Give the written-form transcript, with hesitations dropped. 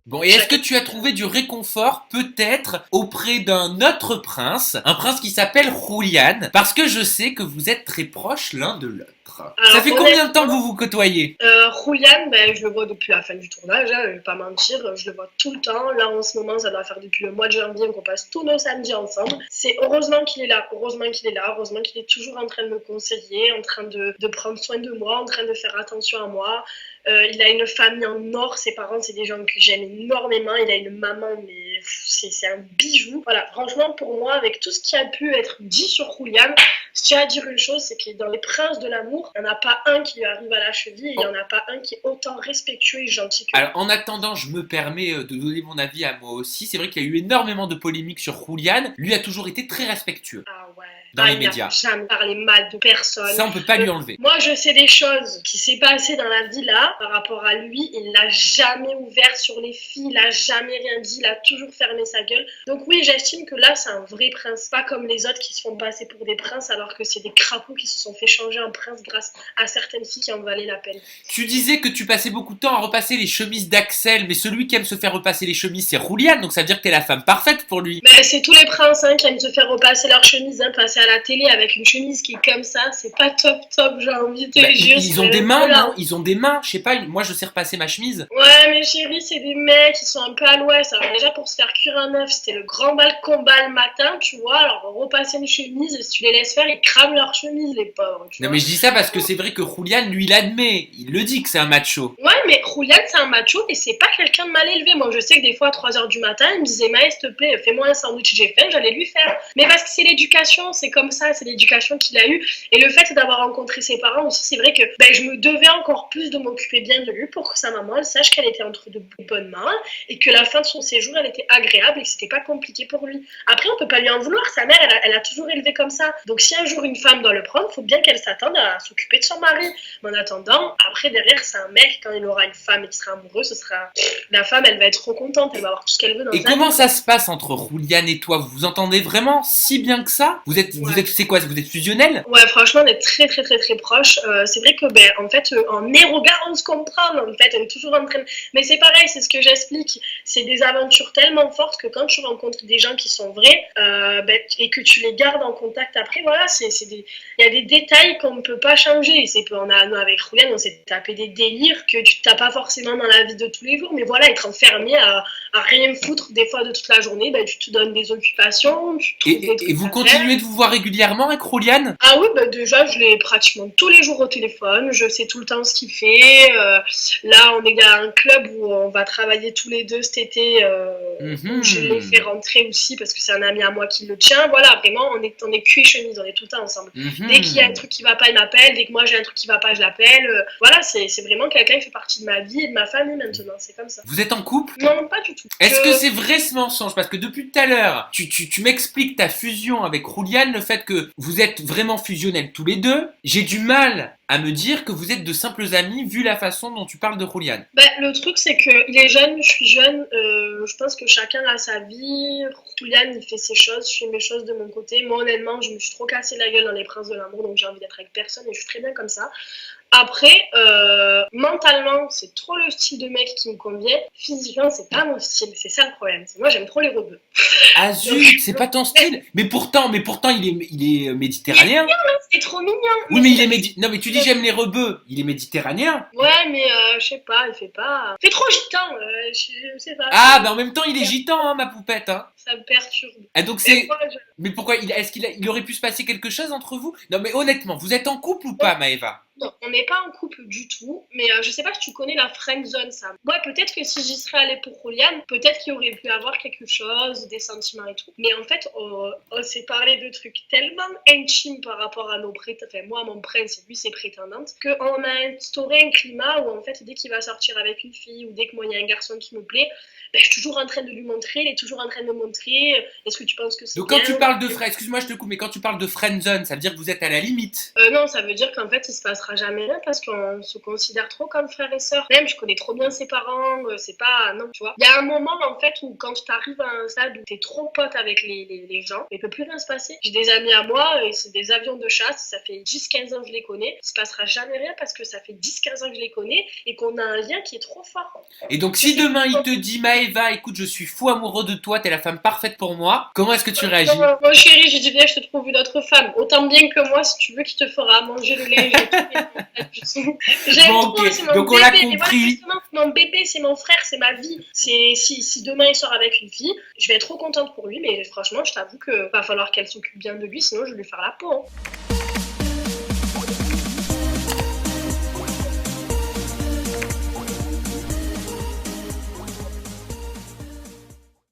Bon, et est-ce que tu as trouvé du réconfort, peut-être, auprès d'un autre prince, un prince qui s'appelle Julian, parce que je sais que vous êtes très proches l'un de l'autre. Ça Alors fait combien de temps que honnêtement, vous vous côtoyez? Julian, ben, je le vois depuis la fin du tournage, hein, je vais pas mentir, je le vois tout le temps. Là en ce moment, ça doit faire depuis le mois de janvier qu'on passe tous nos samedis ensemble. C'est heureusement qu'il est là, heureusement qu'il est là, heureusement qu'il est toujours en train de me conseiller, en train de prendre soin de moi, en train de faire attention à moi. Il a une famille en or, ses parents, c'est des gens que j'aime énormément. Il a une maman, mais c'est un bijou. Voilà, franchement, pour moi, avec tout ce qui a pu être dit sur Julian, je tiens à dire une chose, c'est que dans les princes de l'amour, il n'y en a pas un qui lui arrive à la cheville et il n'y en a pas un qui est autant respectueux et gentil que Alors, lui. en attendant, je me permets de donner mon avis à moi aussi. C'est vrai qu'il y a eu énormément de polémiques sur Julian. Lui a toujours été très respectueux Ah ouais. dans Ah, les il n'a médias. jamais parlé mal de personne. Ça, on peut pas lui enlever. Moi, je sais des choses qui s'est passé dans la vie là par rapport à lui. Il l'a jamais ouvert sur les filles, il n'a jamais rien dit, il a toujours fermé sa gueule. Donc oui, j'estime que là, c'est un vrai prince, pas comme les autres qui se font passer pour des princes alors que c'est des crapauds qui se sont fait changer en prince grâce à certaines filles qui en valaient la peine. Tu disais que tu passais beaucoup de temps à repasser les chemises d'Axel, mais celui qui aime se faire repasser les chemises, c'est Julian, donc ça veut dire que t'es la femme parfaite pour lui. Mais c'est tous les princes hein, qui aiment se faire repasser leur chemise, hein, passer à la télé avec une chemise qui est comme ça, c'est pas top top, j'ai envie de te Bah, dire, ils ont c'est des même mains, là. non? Ils ont des mains, je sais pas, moi je sais repasser ma chemise. Ouais, mais chérie, c'est des mecs qui sont un peu à l'ouest. Alors, déjà, pour se faire cuire un œuf, c'était le grand bal combat le matin, tu vois. Alors, repasser une chemise, si tu les laisses faire, ils crament leur chemise, les pauvres, tu Non vois. mais je dis ça parce que c'est vrai que Julian, lui, l'admet. Il le dit que c'est un macho. Ouais, mais Julian, c'est un macho et c'est pas quelqu'un de mal élevé. Moi, je sais que des fois, à 3 heures du matin, il me disait, Maë, s'il te plaît, fais-moi un sandwich, j'ai faim, j'allais lui faire. Mais parce que c'est l'éducation, c'est comme ça, c'est l'éducation qu'il a eue. Et le fait d'avoir rencontré ses parents aussi, c'est vrai que ben, je me devais encore plus de m'occuper bien de lui pour que sa maman elle sache qu'elle était entre de bonnes mains et que la fin de son séjour, elle était agréable et que c'était pas compliqué pour lui. Après, on peut pas lui en vouloir. Sa mère, elle a toujours élevé comme ça. Donc, si un jour une femme doit le prendre, faut bien qu'elle s'attende à s'occuper de son mari. Mais en attendant, après, derrière, c'est un mec, quand il aura une femme et qu'il sera amoureux, ce sera. La femme, elle va être trop contente, elle va avoir tout ce qu'elle veut dans Et sa vie. comment ça se passe entre Julian et toi? Vous vous entendez vraiment si bien que ça? Ouais. C'est quoi? Vous êtes fusionnels? Ouais, franchement, on est très, très, très, très proches. C'est vrai que, ben, en fait, en regard, on se comprend. En fait, on est toujours en train de. Mais c'est pareil, c'est ce que j'explique. C'est des aventures tellement fortes que quand tu rencontres des gens qui sont vrais ben, et que tu les gardes en contact après, voilà, il y a des détails qu'on ne peut pas changer. Et nous, avec Julian, on s'est tapé des délires que tu t'as pas forcément dans la vie de tous les jours. Mais voilà, être enfermé à rien foutre des fois de toute la journée, ben, tu te donnes des occupations, tu trouves des Et trucs vous à faire. continuez de vous voir régulièrement avec Julian? Ah oui, bah déjà, je l'ai pratiquement tous les jours au téléphone. Je sais tout le temps ce qu'il fait. Là, on est à un club où on va travailler tous les deux cet été, où je l'ai fait Mhm. rentrer aussi parce que c'est un ami à moi qui le tient. Voilà, vraiment, on est cul et chemise, on est tout le temps ensemble. Dès qu'il y a un Mhm. truc qui va pas, il m'appelle. Dès que moi j'ai un truc qui va pas, je l'appelle. Voilà, c'est vraiment quelqu'un qui fait partie de ma vie et de ma famille maintenant. C'est comme ça. Vous êtes en couple? Non, pas du tout. Est-ce que c'est vrai ce mensonge? Parce que depuis tout à l'heure, tu m'expliques ta fusion avec Julian, le fait que vous êtes vraiment fusionnels tous les deux. J'ai du mal à me dire que vous êtes de simples amis vu la façon dont tu parles de Julian. Ben, le truc, c'est qu'il est jeune, je suis jeune. Je pense que chacun a sa vie. Julian, il fait ses choses, je fais mes choses de mon côté. Moi, honnêtement, je me suis trop cassé la gueule dans les princes de l'amour, donc j'ai envie d'être avec personne et je suis très bien comme ça. Après, mentalement, c'est trop le style de mec qui me convient. Physiquement, c'est pas mon style. C'est ça le problème. C'est moi, j'aime trop les rebeux. Ah Donc, zut, c'est pas ton style. Mais pourtant, il est il est méditerranéen. mignon, hein, c'est trop mignon. Oui, Mais mais c'est il est parce que Non, mais tu dis j'aime les rebeux. Il est méditerranéen. ouais, mais je sais pas, il fait pas. Il fait trop gitan. Je sais pas. Ah, bah en même temps, il est gitan, hein, ma poupette. Hein. Ça me perturbe. Ah, donc Et c'est. moi, Mais pourquoi est-ce il aurait pu se passer quelque chose entre vous? Non, mais honnêtement, vous êtes en couple ou pas, Maëva? non, on n'est pas en couple du tout, mais je sais pas si tu connais la friend zone, ça. Ouais, peut-être que si j'y serais allée pour Julian, peut-être qu'il aurait pu avoir quelque chose, des sentiments et tout. Mais en fait, on s'est parlé de trucs tellement intimes par rapport à nos prétendantes, enfin moi, mon prince, et lui, ses prétendantes, qu'on a instauré un climat où en fait, dès qu'il va sortir avec une fille ou dès que moi, il y a un garçon qui me plaît, ben, je suis toujours en train de lui montrer, il est toujours en train de me montrer, est-ce que tu penses que c'est Donc quand tu bien? parles de friend, excuse-moi, je te coupe, mais quand tu parles de friendzone, ça veut dire que vous êtes à la limite. Non, ça veut dire qu'en fait, il se passera passera jamais rien parce qu'on se considère trop comme frères et sœurs. Même, je connais trop bien ses parents, c'est pas... Non, tu vois. Il y a un moment, en fait, où quand tu arrives à un stade où t'es trop pote avec les gens, il peut plus rien se passer. J'ai des amis à moi, et c'est des avions de chasse, ça fait 10-15 ans que je les connais, il se passera jamais rien parce que ça fait 10-15 ans que je les connais et qu'on a un lien qui est trop fort. Et donc, si demain il te dit, Maëva, écoute, je suis fou amoureux de toi, t'es la femme parfaite pour moi, comment est-ce que tu réagis? Mon chéri, j'ai dit, viens, je te trouve une autre femme, autant bien que moi, si tu veux, qui te fera manger le lait. J'aime Bon, trop, ok, c'est mon donc on bébé. l'a Mais voilà, compris. justement, mon bébé, c'est mon frère, c'est ma vie. Si demain il sort avec une fille, je vais être trop contente pour lui, mais franchement, je t'avoue que va falloir qu'elle s'occupe bien de lui, sinon je vais lui faire la peau. Hein.